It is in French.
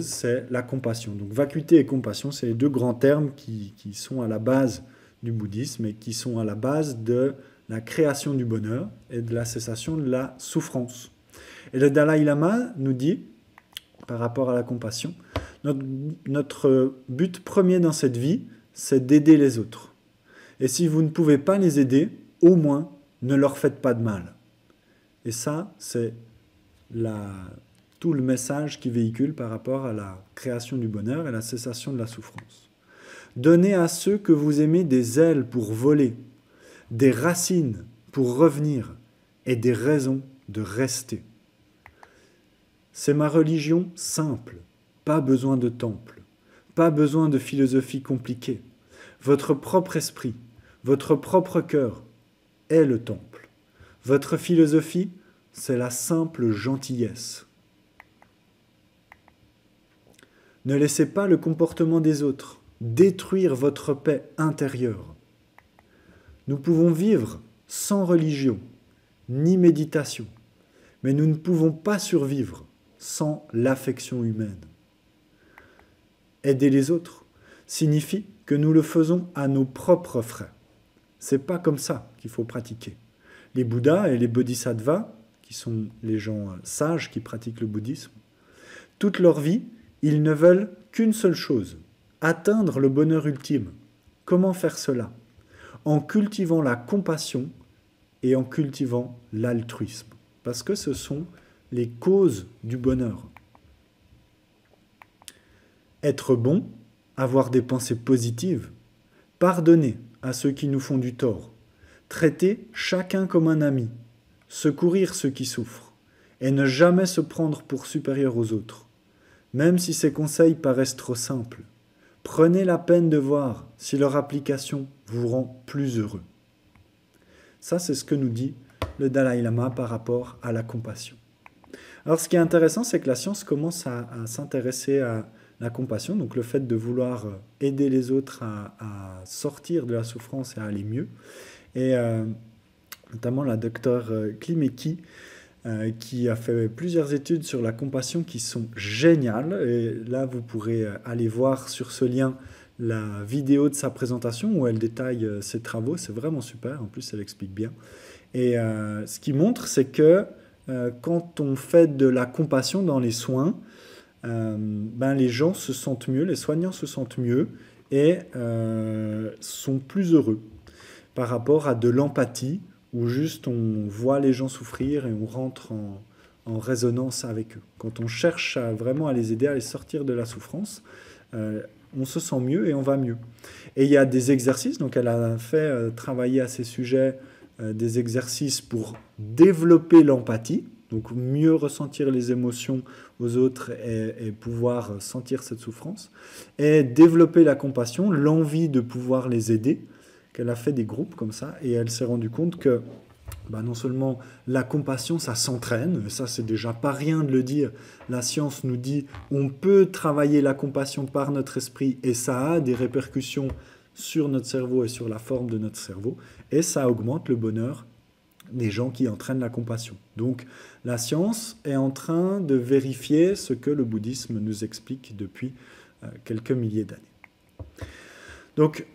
c'est la compassion. Donc vacuité et compassion, c'est les deux grands termes qui sont à la base du bouddhisme et qui sont à la base de la création du bonheur et de la cessation de la souffrance. Et le Dalai Lama nous dit, par rapport à la compassion, notre but premier dans cette vie, c'est d'aider les autres. Et si vous ne pouvez pas les aider, au moins, ne leur faites pas de mal. Et ça, c'est tout le message qui véhicule par rapport à la création du bonheur et la cessation de la souffrance. Donnez à ceux que vous aimez des ailes pour voler, des racines pour revenir et des raisons de rester. C'est ma religion simple, pas besoin de temple, pas besoin de philosophie compliquée. Votre propre esprit, votre propre cœur est le temple. Votre philosophie, c'est la simple gentillesse. Ne laissez pas le comportement des autres détruire votre paix intérieure. Nous pouvons vivre sans religion, ni méditation, mais nous ne pouvons pas survivre sans l'affection humaine. Aider les autres signifie que nous le faisons à nos propres frais. C'est pas comme ça qu'il faut pratiquer. Les Bouddhas et les Bodhisattvas, qui sont les gens sages qui pratiquent le bouddhisme, toute leur vie, ils ne veulent qu'une seule chose, atteindre le bonheur ultime. Comment faire cela? En cultivant la compassion et en cultivant l'altruisme. Parce que ce sont les causes du bonheur. Être bon, avoir des pensées positives, pardonner à ceux qui nous font du tort, traiter chacun comme un ami, secourir ceux qui souffrent, et ne jamais se prendre pour supérieur aux autres. Même si ces conseils paraissent trop simples, prenez la peine de voir si leur application vous rend plus heureux. Ça, c'est ce que nous dit le Dalai Lama par rapport à la compassion. Alors, ce qui est intéressant, c'est que la science commence à s'intéresser à la compassion, donc le fait de vouloir aider les autres à sortir de la souffrance et à aller mieux. Et notamment la docteure Klimeki, qui a fait plusieurs études sur la compassion qui sont géniales. Et là, vous pourrez aller voir sur ce lien la vidéo de sa présentation où elle détaille ses travaux. C'est vraiment super. En plus, elle explique bien. Et ce qui montre, c'est que quand on fait de la compassion dans les soins, les gens se sentent mieux, les soignants se sentent mieux et sont plus heureux par rapport à de l'empathie, où juste on voit les gens souffrir et on rentre en résonance avec eux. Quand on cherche vraiment à les aider à les sortir de la souffrance, on se sent mieux et on va mieux. Et il y a des exercices, donc elle a fait travailler à ces sujets des exercices pour développer l'empathie, donc mieux ressentir les émotions aux autres et pouvoir sentir cette souffrance, et développer la compassion, l'envie de pouvoir les aider, qu'elle a fait des groupes comme ça, et elle s'est rendue compte que non seulement la compassion, ça s'entraîne, ça c'est déjà pas rien de le dire, la science nous dit on peut travailler la compassion par notre esprit et ça a des répercussions sur notre cerveau et sur la forme de notre cerveau, et ça augmente le bonheur des gens qui entraînent la compassion. Donc la science est en train de vérifier ce que le bouddhisme nous explique depuis quelques milliers d'années. Donc